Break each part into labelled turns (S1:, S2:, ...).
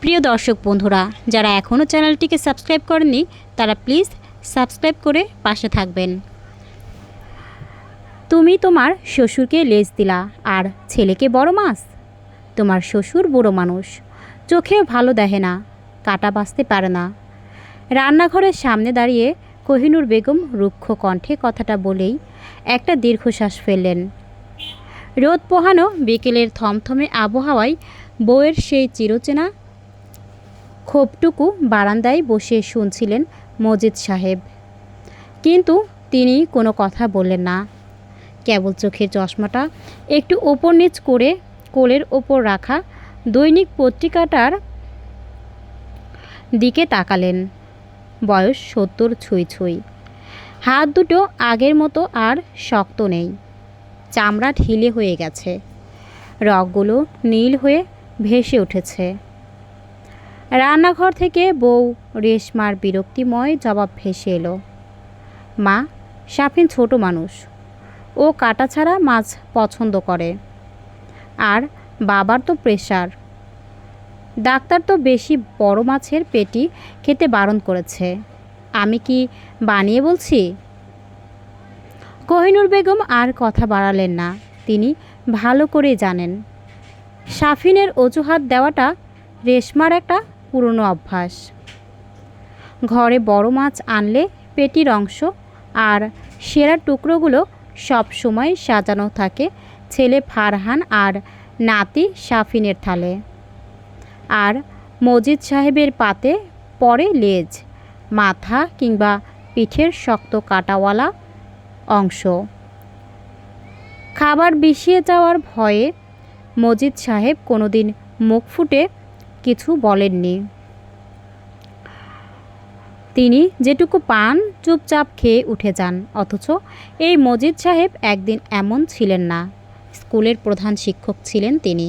S1: প্রিয় দর্শক বন্ধুরা, যারা এখনও চ্যানেলটিকে সাবস্ক্রাইব করেননি তারা প্লিজ সাবস্ক্রাইব করে পাশে থাকবেন। তুমি তোমার শ্বশুরকে লেজ দিলা আর ছেলেকে বড় মাছ। তোমার শ্বশুর বুড়ো মানুষ, চোখেও ভালো দেখে না, কাটা বাঁচতে পারে না। রান্নাঘরের সামনে দাঁড়িয়ে কোহিনূর বেগম রুক্ষ কণ্ঠে কথাটা বলেই একটা দীর্ঘশ্বাস ফেললেন। রোদ পোহানো বিকেলের থমথমে আবহাওয়ায় বউয়ের সেই চিরচেনা ক্ষোভটুকু বারান্দায় বসে শুনছিলেন মজিদ সাহেব। কিন্তু তিনি কোনো কথা বললেন না। কেবল চোখের চশমাটা একটু ওপর নিচ করে কোলের ওপর রাখা দৈনিক পত্রিকাটার দিকে তাকালেন। বয়স 70 ছুঁই ছুঁই। হাত দুটো আগের মতো আর শক্ত নেই, চামড়া ঢিলে হয়ে গেছে, রগগুলো নীল হয়ে ভেসে উঠেছে। রান্নাঘর থেকে বউ রেশমার বিরক্তিময় জবাব ভেসে এলো। মা, শাফিন ছোট মানুষ, ও কাটা ছাড়া মাছ পছন্দ করে। আর বাবার তো প্রেশার, ডাক্তার তো বেশি বড় মাছের পেটি খেতে বারণ করেছে। আমি কি বানিয়ে বলছি? কোহিনূর বেগম আর কথা বাড়ালেন না। তিনি ভালো করে জানেন শাফিনের অজুহাত দেওয়াটা রেশমার একটা পুরনো অভ্যাস। ঘরে বড় মাছ আনলে পেটির অংশ আর সেরা টুকরোগুলো সব সময় সাজানো থাকে ছেলে ফারহান আর নাতি শাফিনের থালে। আর মজিদ সাহেবের পাতে পড়ে লেজ, মাথা কিংবা পিঠের শক্ত কাটাওয়ালা অংশ। খাবার বিষিয়ে যাওয়ার ভয়ে মজিদ সাহেব কোনোদিন মুখ ফুটে কিছু বলেননি। তিনি যেটুকু পান চুপচাপ খেয়ে উঠে যান। অথচ এই মজিদ সাহেব একদিন এমন ছিলেন না। স্কুলের প্রধান শিক্ষক ছিলেন তিনি।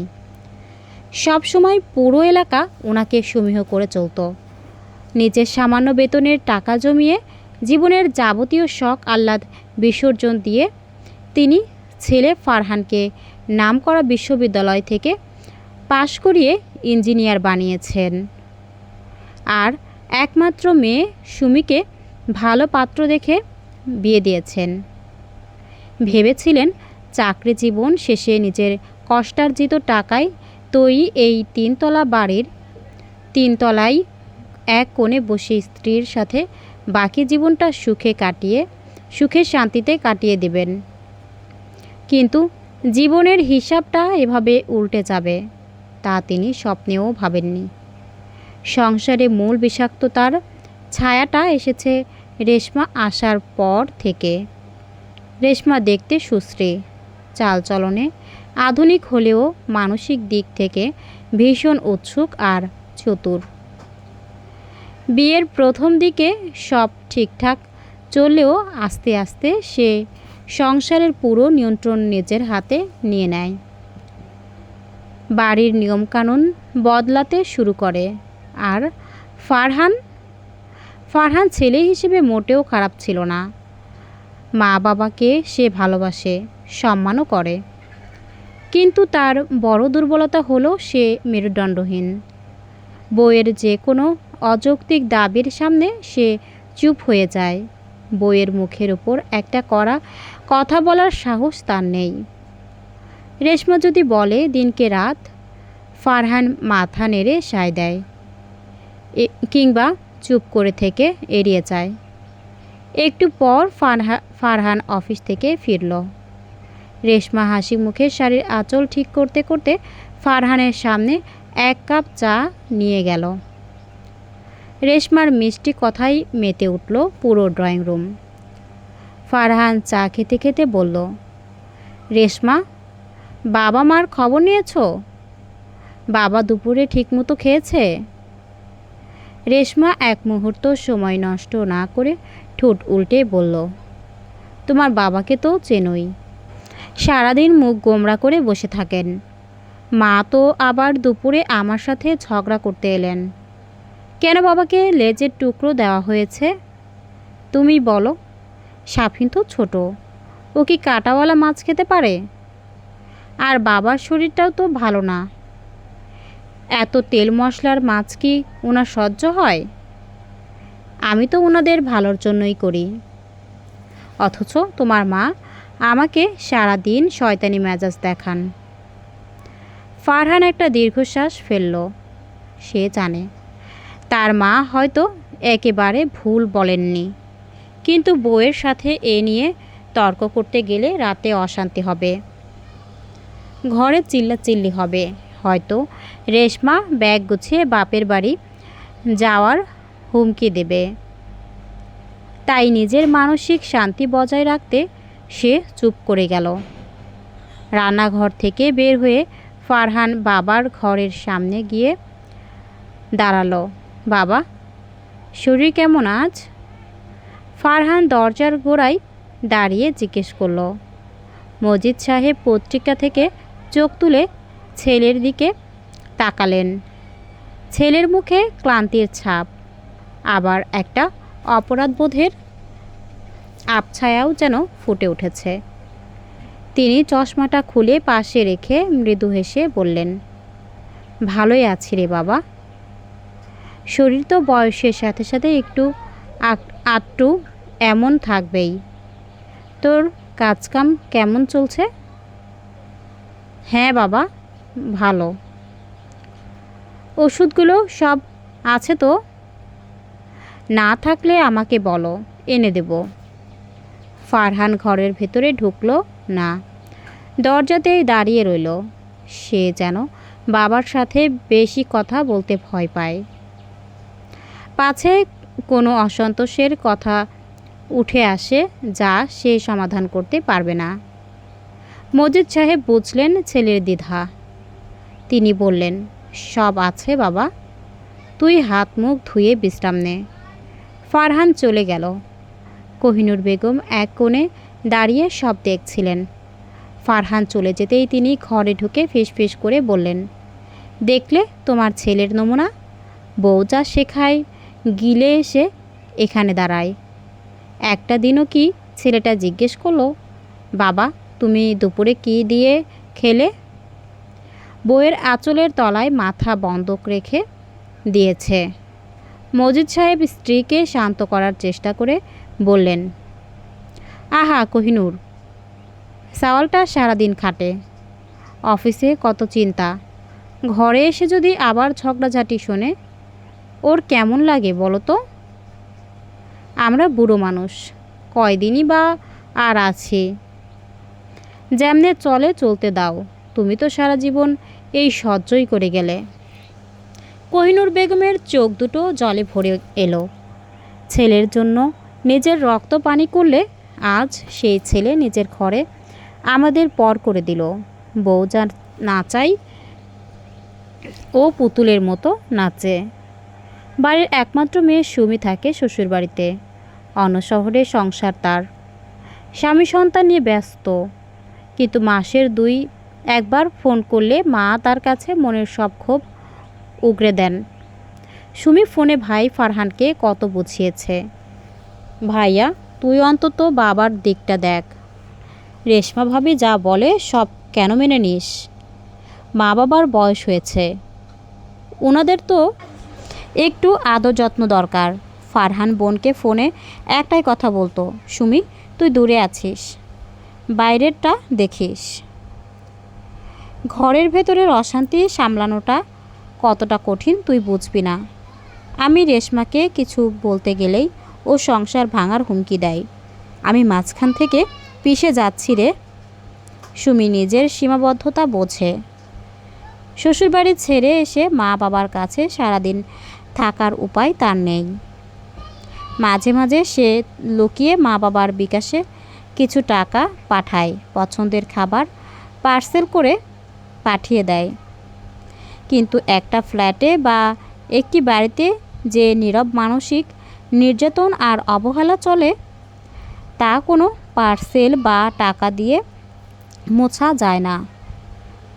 S1: সবসময় পুরো এলাকা ওনাকে সমীহ করে চলত। নিজের সামান্য বেতনের টাকা জমিয়ে জীবনের যাবতীয় শখ আহ্লাদ বিসর্জন দিয়ে তিনি ছেলে ফারহানকে নামকরা বিশ্ববিদ্যালয় থেকে পাশ করিয়ে ইঞ্জিনিয়ার বানিয়েছেন। আর একমাত্র মেয়ে সুমিকে ভালো পাত্র দেখে বিয়ে দিয়েছেন। ভেবেছিলেন চাকরি জীবন শেষে নিজের কষ্টার্জিত টাকায় তৈরি এই 3 তলা বাড়ির 3 তলায় এক কোণে বসে স্ত্রীর সাথে বাকি জীবনটা সুখে শান্তিতে কাটিয়ে দেবেন। কিন্তু জীবনের হিসাবটা এভাবে উল্টে যাবে তা তিনি স্বপ্নেও ভাবেননি। সংসারে মূল বিষাক্ততার ছায়াটা এসেছে রেশমা আসার পর থেকে। রেশমা দেখতে সুশ্রী, চালচলনে আধুনিক হলেও মানসিক দিক থেকে ভীষণ উৎসুক আর চতুর। বিয়ের প্রথম দিকে সব ঠিকঠাক চললেও আস্তে আস্তে সে সংসারের পুরো নিয়ন্ত্রণ নিজের হাতে নিয়ে নেয়। বাড়ির নিয়মকানুন বদলাতে শুরু করে। আর ফারহান ছেলে হিসেবে মোটেও খারাপ ছিল না। মা বাবাকে সে ভালোবাসে, সম্মানও করে। কিন্তু তার বড় দুর্বলতা হলো সে মেরুদণ্ডহীন। বইয়ের যে কোনো অযৌক্তিক দাবির সামনে সে চুপ হয়ে যায়। বইয়ের মুখের উপর একটা কড়া কথা বলার সাহস তার নেই। রেশমা যদি বলে দিনকে রাত, ফারহান মাথা নেড়ে সায় দেয় কিংবা চুপ করে থেকে এড়িয়ে যায়। একটু পর ফারহান অফিস থেকে ফিরল। রেশমা হাসি মুখে শাড়ির আঁচল ঠিক করতে করতে ফারহানের সামনে 1 কাপ চা নিয়ে গেল। রেশমার মিষ্টি কথাই মেতে উঠল পুরো ড্রয়িং রুম। ফারহান চা খেতে খেতে বলল, রেশমা, বাবা মার খবর নিয়েছো? বাবা দুপুরে ঠিকমতো খেয়েছে? রেশমা এক মুহূর্ত সময় নষ্ট না করে ঠোঁট উল্টে বলল, তোমার বাবাকে তো চেনোই, সারাদিন মুখ গোমড়া করে বসে থাকেন। মা তো আবার দুপুরে আমার সাথে ঝগড়া করতে এলেন। কেন বাবাকে লেজের টুকরো দেওয়া হয়েছে তুমি বলো? শাফিন তো ছোট, ও কি কাঁটাওয়ালা মাছ খেতে পারে? আর বাবার শরীরটাও তো ভালো না। এত তেল মশলার মাছ কি ওনার সহ্য হয়? আমি তো ওনাদের ভালোর জন্যই করি। অথচ তোমার মা আমাকে সারা দিন শয়তানি মেজাজ দেখান। ফারহান একটা দীর্ঘশ্বাস ফেলল। সে জানে তার মা হয়তো একেবারে ভুল বলেননি, কিন্তু বউয়ের সাথে এ নিয়ে তর্ক করতে গেলে রাতে অশান্তি হবে, ঘরে চিল্লাচিল্লি হবে, হয়তো রেশমা ব্যাগ গুছিয়ে বাপের বাড়ি যাওয়ার হুমকি দেবে। তাই নিজের মানসিক শান্তি বজায় রাখতে সে চুপ করে গেল। রান্নাঘর থেকে বের হয়ে ফারহান বাবার ঘরের সামনে গিয়ে দাঁড়ালো। বাবা, শরীর কেমন আজ? ফারহান দরজার গোড়ায় দাঁড়িয়ে জিজ্ঞেস করল। মজিদ সাহেব পত্রিকা থেকে চোখ তুলে ছেলের দিকে তাকালেন। ছেলের মুখে ক্লান্তির ছাপ, আবার একটা অপরাধবোধের আবছায়াও যেন ফুটে উঠেছে। তিনি চশমাটা খুলে পাশে রেখে মৃদু হেসে বললেন, ভালোই আছি রে বাবা। শরীর তো বয়সের সাথে সাথে একটু আটটু এমন থাকবেই। তোর কাজকাম কেমন চলছে? হ্যাঁ বাবা, ভালো। ওষুধগুলো সব আছে তো? না থাকলে আমাকে বলো, এনে দেব। ফারহান ঘরের ভেতরে ঢুকলো না, দরজাতেই দাঁড়িয়ে রইল। সে যেন বাবার সাথে বেশি কথা বলতে ভয় পায়, পাছে কোনো অসন্তোষের কথা উঠে আসে যা সে সমাধান করতে পারবে না। মজিদ সাহেব বুঝলেন ছেলের দ্বিধা। তিনি বললেন, সব আছে বাবা, তুই হাত মুখ ধুয়ে বিশ্রাম নে। ফারহান চলে গেল। কোহিনূর বেগম এক কোণে দাঁড়িয়ে সব দেখছিলেন। ফারহান চলে যেতেই তিনি ঘরে ঢুকে ফিসফিস করে বললেন, দেখলে তোমার ছেলের নমুনা, বউ যা শেখায় গিলে এসে এখানে দাঁড়ায়। একটা দিনও কি ছেলেটা জিজ্ঞেস করলো, বাবা তুমি দুপুরে কি দিয়ে খেলে? বউয়ের আঁচলের তলায় মাথা বন্ধক রেখে দিয়েছে। মজিদ সাহেব স্ত্রীকে শান্ত করার চেষ্টা করে বললেন, আহা কোহিনূর, সাওয়ালটা সারাদিন খাটে, অফিসে কত চিন্তা, ঘরে এসে যদি আবার ঝগড়াঝাটি শোনে, ওর কেমন লাগে বলো তো? আমরা বুড়ো মানুষ, কয়দিনই বা আর আছি, যেমনে চলে চলতে দাও। তুমি তো সারা জীবন এই সহ্যই করে গেলে। কোহিনূর বেগমের চোখ দুটো জলে ভরে এলো। ছেলের জন্য নিজের রক্ত পানি করলে আজ সেই ছেলে নিজের ঘরে আমাদের পর করে দিল। বউ যা নাচাই ও পুতুলের মতো নাচে। বাড়ির একমাত্র মেয়ে সুমি থাকে শ্বশুরবাড়িতে, অন্য শহরে সংসার তার, স্বামী সন্তান নিয়ে ব্যস্ত। কিন্তু মাসের একবার ফোন করলে মা তার কাছে মনের সব ক্ষোভ উগরে দেন। সুমি ফোনে ভাই ফারহানকে কত বুঝিয়েছে, ভাইয়া তুই অন্তত বাবার দিকটা দেখ, রেশমা ভাবি যা বলে সব কেন মেনে নিস? মা বাবার বয়স হয়েছে, ওনাদের তো একটু আদর যত্ন দরকার। ফারহান বোনকে ফোনে একটাই কথা বলতো, সুমি তুই দূরে আছিস, বাইরেরটা দেখিস। ঘরের ভেতরের অশান্তি সামলানোটা কতটা কঠিন তুই বুঝবি না। আমি রেশমাকে কিছু বলতে গেলেই ও সংসার ভাঙার হুমকি দেয়। আমি মাঝখান থেকে পিষে যাচ্ছি রে। সুমি নিজের সীমাবদ্ধতা বোঝে। শ্বশুরবাড়ি ছেড়ে এসে মা বাবার কাছে সারাদিন থাকার উপায় তার নেই। মাঝে মাঝে সে লুকিয়ে মা বাবার বিকাশে কিছু টাকা পাঠায়, পছন্দের খাবার পার্সেল করে পাঠিয়ে দেয়। কিন্তু একটা ফ্ল্যাটে বা একটি বাড়িতে যে নীরব মানসিক নির্যাতন আর অবহেলা চলে, তা কোনো পার্সেল বা টাকা দিয়ে মোছা যায় না।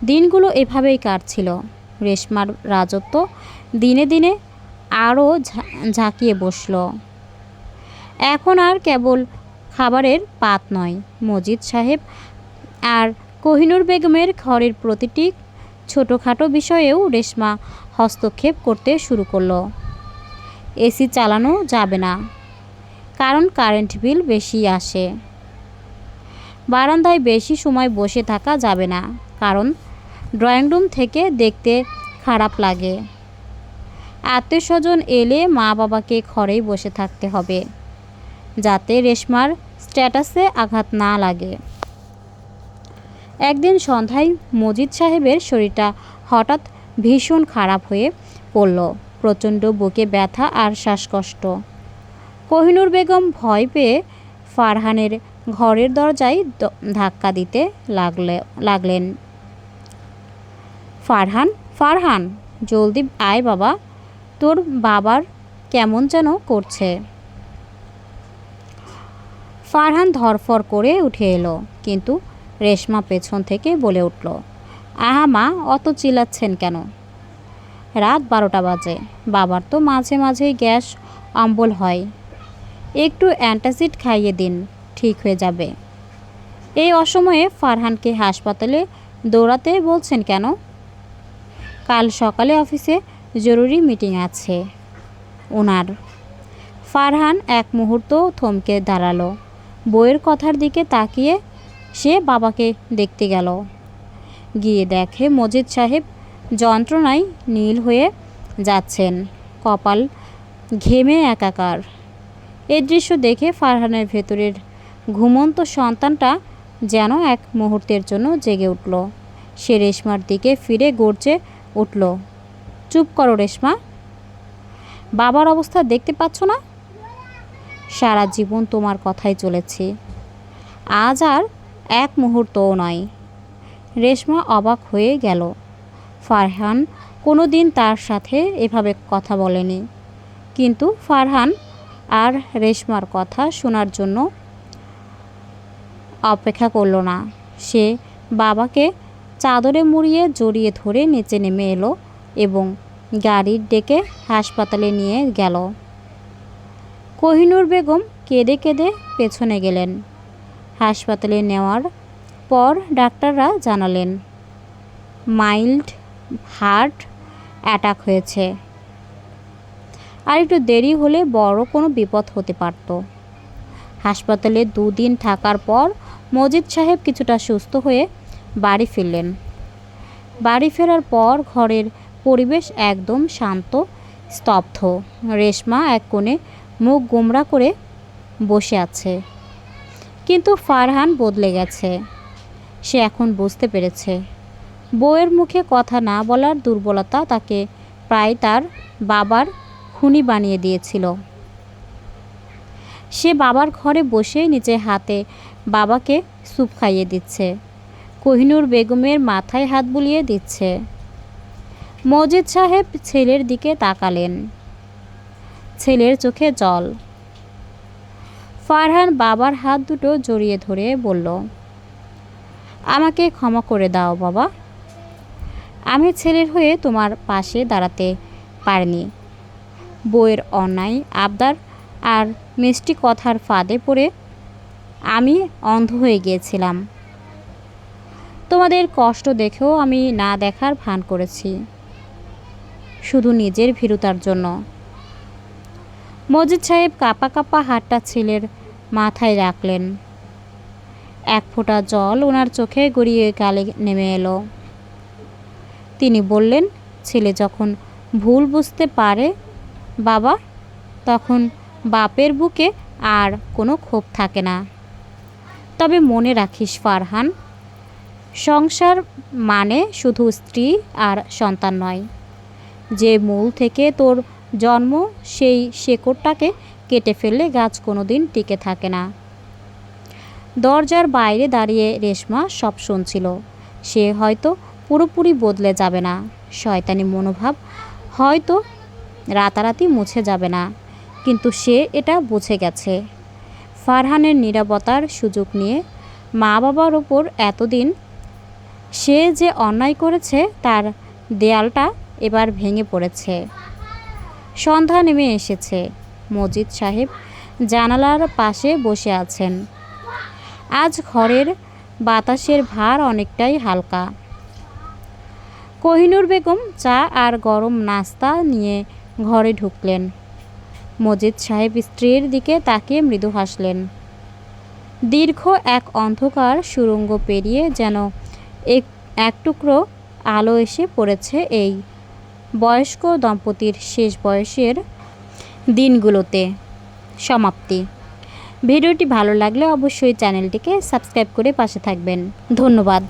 S1: দিনগুলো এভাবেই কাটছিল। রেশমার রাজত্ব দিনে দিনে আরও ঝাঁকিয়ে বসল। এখন আর কেবল খাবারের পাত নয়, মজিদ সাহেব আর কোহিনূর বেগমের ঘরের প্রতিটি ছোটোখাটো বিষয়েও রেশমা হস্তক্ষেপ করতে শুরু করলো। এসি চালানো যাবে না, কারণ কারেন্ট বিল বেশি আসে। বারান্দায় বেশি সময় বসে থাকা যাবে না, কারণ ড্রয়িং রুম থেকে দেখতে খারাপ লাগে। আত্মীয়স্বজন এলে মা বাবাকে ঘরেই বসে থাকতে হবে, যাতে রেশমার স্ট্যাটাসে আঘাত না লাগে। একদিন সন্ধ্যায় মজিদ সাহেবের শরীরটা হঠাৎ ভীষণ খারাপ হয়ে পড়ল। প্রচণ্ড বুকে ব্যথা আর শ্বাসকষ্ট। কোহিনূর বেগম ভয় পেয়ে ফারহানের ঘরের দরজায় ধাক্কা দিতে লাগলেন। ফারহান, ফারহান, জলদি আয় বাবা, তোর বাবার কেমন যেন করছে। ফারহান ধরফর করে উঠে এলো, কিন্তু রেশমা পেছন থেকে বলে উঠল, আহা মা, অত চিল্লাচ্ছেন কেন? রাত 12টা বাজে, বাবার তো মাঝে মাঝেই গ্যাস অম্বল হয়, একটু অ্যান্টাসিড খাইয়ে দিন, ঠিক হয়ে যাবে। এই অসময়ে ফারহানকে হাসপাতালে দৌড়াতে বলছেন কেন? কাল সকালে অফিসে জরুরি মিটিং আছে ওনার। ফারহান এক মুহূর্ত থমকে দাঁড়ালো। বইয়ের কথার দিকে তাকিয়ে সে বাবাকে দেখতে গেল। গিয়ে দেখে মজিদ সাহেব যন্ত্রণায় নীল হয়ে যাচ্ছেন, কপাল ঘেমে একাকার। এই দৃশ্য দেখে ফারহানের ভেতরের ঘুমন্ত সন্তানটা যেন এক মুহূর্তের জন্য জেগে উঠল। সে রেশমার দিকে ফিরে গর্জে উঠল, চুপ করো রেশমা, বাবার অবস্থা দেখতে পাচ্ছ না? সারা জীবন তোমার কথাই চলেছি, আজ আর এক মুহূর্তও নয়। রেশমা অবাক হয়ে গেল। ফারহান কোনো দিন তার সাথে এভাবে কথা বলেনি, কিন্তু ফারহান আর রেশমার কথা শোনার জন্য অপেক্ষা করল না। সে বাবাকে চাদরে মুড়িয়ে জড়িয়ে ধরে নিচে নেমে এলো এবং গাড়ির ডেকে হাসপাতালে নিয়ে গেল। কোহিনূর বেগম কেঁদে কেঁদে পেছনে গেলেন। হাসপাতালে নেওয়ার পর ডাক্তাররা জানালেন মাইল্ড হার্ট অ্যাটাক হয়েছে, আর একটু দেরি হলে বড় কোনো বিপদ হতে পারত। হাসপাতালে 2 দিন থাকার পর মজিদ সাহেব কিছুটা সুস্থ হয়ে বাড়ি ফিরলেন। বাড়ি ফেরার পর ঘরের পরিবেশ একদম শান্ত, স্তব্ধ। রেশমা এক কোণে মুখ গোমড়া করে বসে আছে, কিন্তু ফারহান বদলে গেছে। সে এখন বুঝতে পেরেছে বউয়ের মুখে কথা না বলার দুর্বলতা তাকে প্রায় তার বাবার খুনি বানিয়ে দিয়েছিল। সে বাবার ঘরে বসে নিজে হাতে বাবাকে স্যুপ খাইয়ে দিচ্ছে, কোহিনূর বেগমের মাথায় হাত বুলিয়ে দিচ্ছে। মজিদ সাহেব ছেলের দিকে তাকালেন, ছেলের চোখে জল। ফারহান বাবার হাত দুটো জড়িয়ে ধরে বলল, আমাকে ক্ষমা করে দাও বাবা, আমি ছেলের হয়ে তোমার পাশে দাঁড়াতে পারিনি। বউয়ের অন্যায় আবদার আর মিষ্টি কথার ফাঁদে পড়ে আমি অন্ধ হয়ে গিয়েছিলাম। তোমাদের কষ্ট দেখেও আমি না দেখার ভান করেছি, শুধু নিজের ভীরুতার জন্য। মজিদ সাহেব কাঁপা কাঁপা হাতটা ছেলের মাথায় রাখলেন। এক ফোঁটা জল ওনার চোখে গড়িয়ে গালে নেমে এলো। তিনি বললেন, ছেলে যখন ভুল বুঝতে পারে বাবা, তখন বাপের বুকে আর কোনো ক্ষোভ থাকে না। তবে মনে রাখিস ফারহান, সংসার মানে শুধু স্ত্রী আর সন্তান নয়। যে মূল থেকে তোর জন্ম, সেই শেকড়টাকে কেটে ফেললে গাছ কোনো দিন টিকে থাকে না। দরজার বাইরে দাঁড়িয়ে রেশমা সব শুনছিল। সে হয়তো পুরোপুরি বদলে যাবে না, শয়তানি মনোভাব হয়তো রাতারাতি মুছে যাবে না, কিন্তু সে এটা বুঝে গেছে। ফারহানের নীরবতার সুযোগ নিয়ে মা বাবার ওপর এতদিন সে যে অন্যায় করেছে তার দেয়ালটা এবার ভেঙে পড়েছে। সন্ধ্যা নেমে এসেছে। মজিদ সাহেব জানালার পাশে বসে আছেন। আজ ঘরের বাতাসের ভার অনেকটাই হালকা। কোহিনূর বেগম চা আর গরম নাস্তা নিয়ে ঘরে ঢুকলেন। মজিদ সাহেব স্ত্রীর দিকে তাকিয়ে মৃদু হাসলেন। দীর্ঘ এক অন্ধকার সুড়ঙ্গ পেরিয়ে যেন এক টুকরো আলো এসে পড়েছে এই বয়স্ক দম্পতির শেষ বয়সের দিনগুলোতে। সমাপ্তি। ভিডিওটি ভালো লাগলে অবশ্যই চ্যানেলটিকে সাবস্ক্রাইব করে পাশে থাকবেন। ধন্যবাদ।